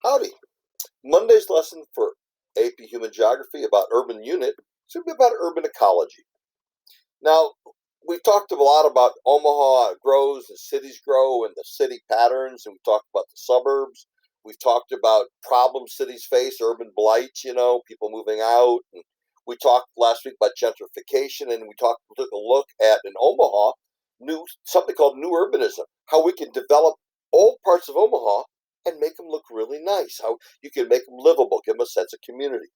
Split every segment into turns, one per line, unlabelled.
Howdy. Monday's lesson for AP Human Geography about urban unit is going to be about urban ecology. Now, we've talked a lot about Omaha grows and cities grow and the city patterns, and we've talked about the suburbs. We've talked about problems cities face, urban blight, people moving out. And we talked last week about gentrification, and we took a look at in Omaha something called new urbanism, how we can develop old parts of Omaha and make them look really nice, how you can make them livable, give them a sense of community.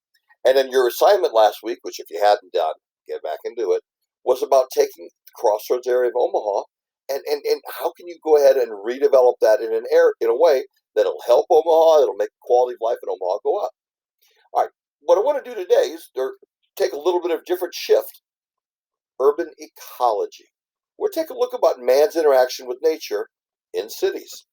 And then your assignment last week, which if you hadn't done, get back and do it, was about taking the crossroads area of Omaha and how can you go ahead and redevelop that in a way that'll help Omaha, it'll make the quality of life in Omaha go up. All right, what I want to do today is take a little bit of different shift, urban ecology. We'll take a look about man's interaction with nature in cities.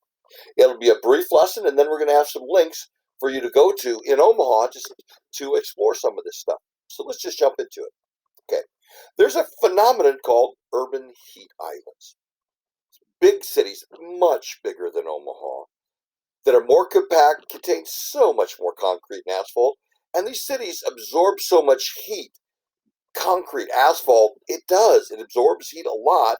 It'll be a brief lesson, and then we're going to have some links for you to go to in Omaha just to explore some of this stuff. So let's just jump into it. Okay. There's a phenomenon called urban heat islands. Big cities, much bigger than Omaha, that are more compact, contain so much more concrete and asphalt, and these cities absorb so much heat. Concrete, asphalt, it absorbs heat a lot,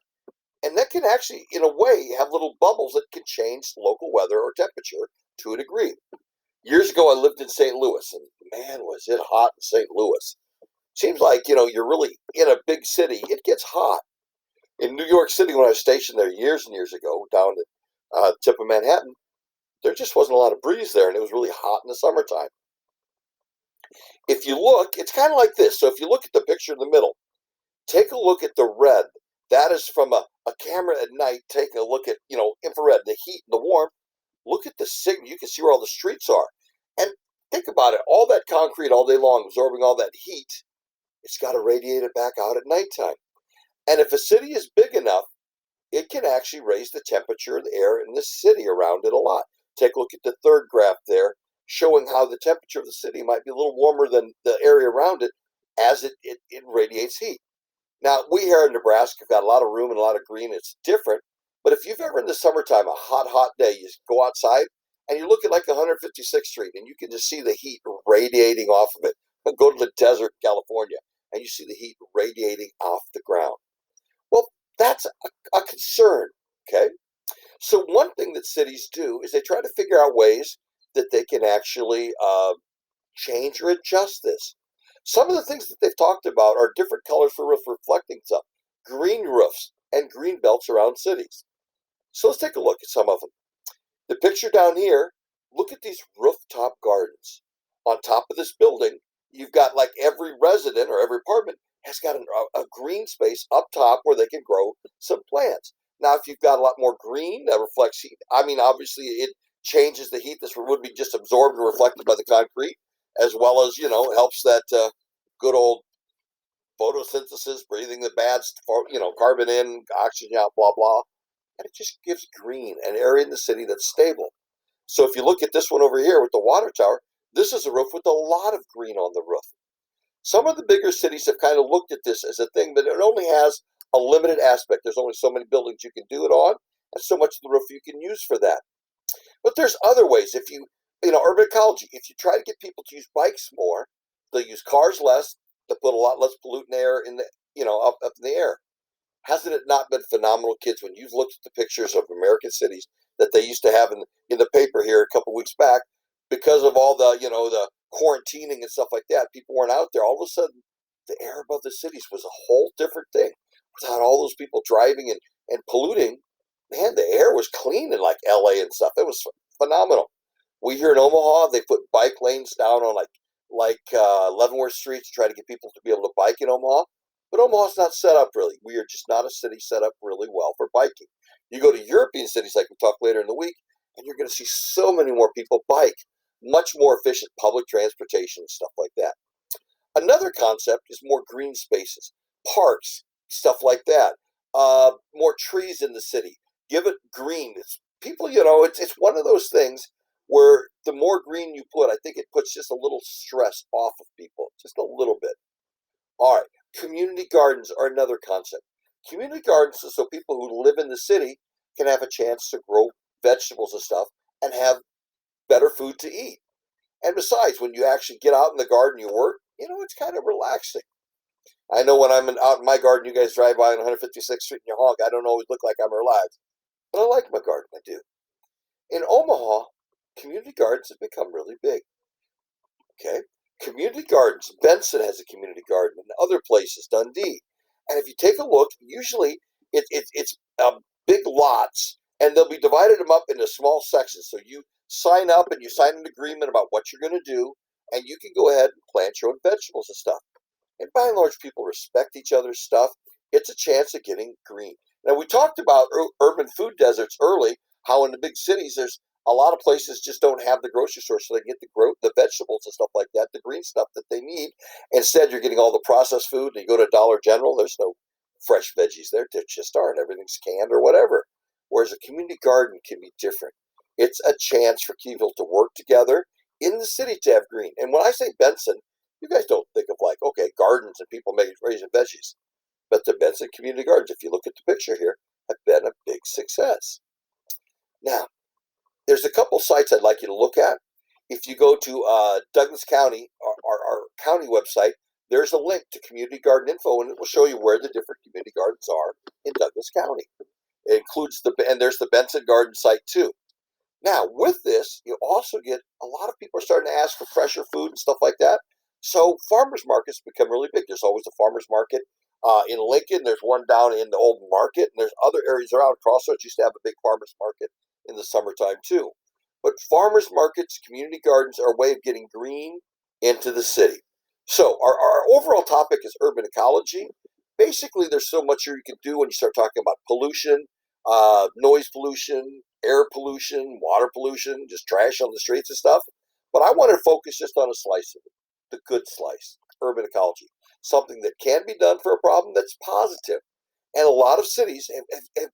and that can actually, in a way, have little bubbles that can change local weather or temperature to a degree. Years ago, I lived in St. Louis, and man, was it hot in St. Louis. Seems like, you're really in a big city. It gets hot. In New York City, when I was stationed there years and years ago, down at the tip of Manhattan, there just wasn't a lot of breeze there, and it was really hot in the summertime. If you look, it's kind of like this. So if you look at the picture in the middle, take a look at the red. That is from a camera at night taking a look at, infrared, the heat and the warmth. Look at the signal. You can see where all the streets are. And think about it. All that concrete all day long absorbing all that heat, it's got to radiate it back out at nighttime. And if a city is big enough, it can actually raise the temperature of the air in the city around it a lot. Take a look at the third graph there, showing how the temperature of the city might be a little warmer than the area around it as it radiates heat. Now, we here in Nebraska have got a lot of room and a lot of green. It's different. But if you've ever in the summertime, a hot day, you go outside and you look at like 156th Street and you can just see the heat radiating off of it. Go to the desert, California, and you see the heat radiating off the ground. Well, that's a concern, okay? So one thing that cities do is they try to figure out ways that they can actually change or adjust this. Some of the things that they've talked about are different colors for roofs reflecting stuff, green roofs and green belts around cities. So let's take a look at some of them. The picture down here, look at these rooftop gardens. On top of this building, you've got like every resident or every apartment has got a green space up top where they can grow some plants. Now, if you've got a lot more green that reflects heat, obviously it changes the heat. This would be just absorbed and reflected by the concrete, as well as, it helps that good old photosynthesis, breathing the bad, carbon in, oxygen out, blah, blah. And it just gives green, an area in the city that's stable. So if you look at this one over here with the water tower, this is a roof with a lot of green on the roof. Some of the bigger cities have kind of looked at this as a thing, but it only has a limited aspect. There's only so many buildings you can do it on, and so much of the roof you can use for that. But there's other ways. If urban ecology, if you try to get people to use bikes more, they'll use cars less, they'll put a lot less pollutant air in up in the air. Hasn't it not been phenomenal, kids, when you've looked at the pictures of American cities that they used to have in the paper here a couple weeks back, because of all the quarantining and stuff like that, people weren't out there. All of a sudden, the air above the cities was a whole different thing. Without all those people driving and polluting, man, the air was clean in like LA and stuff. It was phenomenal. We here in Omaha, they put bike lanes down on like Leavenworth Street to try to get people to be able to bike in Omaha. But Omaha's not set up really. We are just not a city set up really well for biking. You go to European cities like we talk later in the week, and you're going to see so many more people bike. Much more efficient public transportation and stuff like that. Another concept is more green spaces, parks, stuff like that. More trees in the city. Give it green. It's one of those things where the more green you put, I think it puts just a little stress off of people, just a little bit. All right, community gardens are another concept. Community gardens are so people who live in the city can have a chance to grow vegetables and stuff and have better food to eat. And besides, when you actually get out in the garden, you work, it's kind of relaxing. I know when out in my garden, you guys drive by on 156th Street and you honk. I don't always look like I'm relaxed, but I like my garden. I do. In Omaha, community gardens have become really big. Okay, community gardens. Benson has a community garden, and other places, Dundee. And if you take a look, usually it's big lots, and they'll be divided them up into small sections. So you sign up and you sign an agreement about what you're going to do, and you can go ahead and plant your own vegetables and stuff. And by and large, people respect each other's stuff. It's a chance of getting green. Now, we talked about urban food deserts early, how in the big cities, there's a lot of places just don't have the grocery store, so they get the vegetables and stuff like that, the green stuff that they need. Instead, you're getting all the processed food, and you go to Dollar General, there's no fresh veggies there. There just aren't. Everything's canned or whatever. Whereas a community garden can be different. It's a chance for people to work together in the city to have green. And when I say Benson, you guys don't think of like, okay, gardens and people raising veggies. But the Benson Community Gardens, if you look at the picture here, have been a big success. Now, there's a couple sites I'd like you to look at. If you go to Douglas County, our county website, there's a link to community garden info, and it will show you where the different community gardens are in Douglas County. It includes and there's the Benson Garden site too. Now, with this, you also get a lot of people are starting to ask for fresher food and stuff like that. So farmers markets become really big. There's always a farmers market in Lincoln. There's one down in the old market, and there's other areas around. Crossroads used to have a big farmers market in the summertime too. But farmers markets, community gardens are a way of getting green into the city. So our overall topic is urban ecology. Basically, there's so much you can do when you start talking about pollution, noise pollution, air pollution, water pollution, just trash on the streets and stuff. But I want to focus just on a slice of it, the good slice, urban ecology, something that can be done for a problem that's positive. And a lot of cities have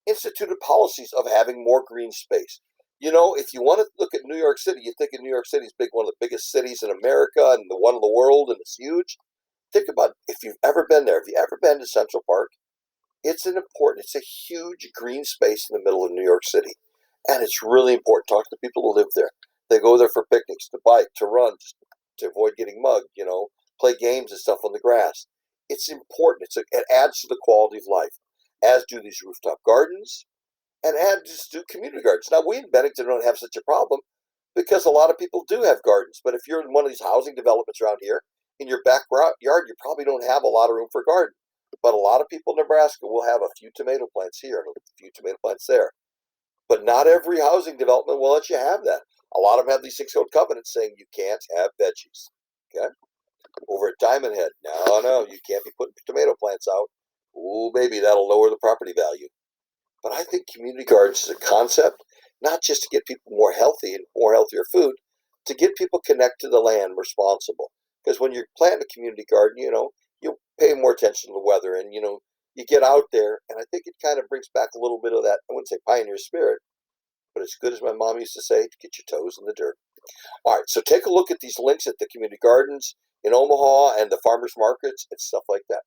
instituted policies of having more green space. If you want to look at New York City, you think of New York City as one of the biggest cities in America and the one of the world, and it's huge. Think about if you've ever been there. Have you ever been to Central Park? It's a huge green space in the middle of New York City. And it's really important. Talk to people who live there. They go there for picnics, to bike, to run, to avoid getting mugged, play games and stuff on the grass. It's important. It adds to the quality of life, as do these rooftop gardens, and just do community gardens. Now, we in Bennington don't have such a problem because a lot of people do have gardens. But if you're in one of these housing developments around here, in your backyard, you probably don't have a lot of room for a garden. But a lot of people in Nebraska will have a few tomato plants here and a few tomato plants there. But not every housing development will let you have that. A lot of them have these 6 code covenants saying you can't have veggies. Okay? Over at Diamond Head, no, you can't be putting tomato plants out. Ooh, baby, that'll lower the property value. But I think community gardens is a concept, not just to get people more healthy and more healthier food, to get people connect to the land responsible. Because when you're planting a community garden, you pay more attention to the weather, and you get out there, and I think it kind of brings back a little bit of that, I wouldn't say pioneer spirit, but as good as my mom used to say, to get your toes in the dirt. All right, so take a look at these links at the community gardens in Omaha and the farmers markets and stuff like that.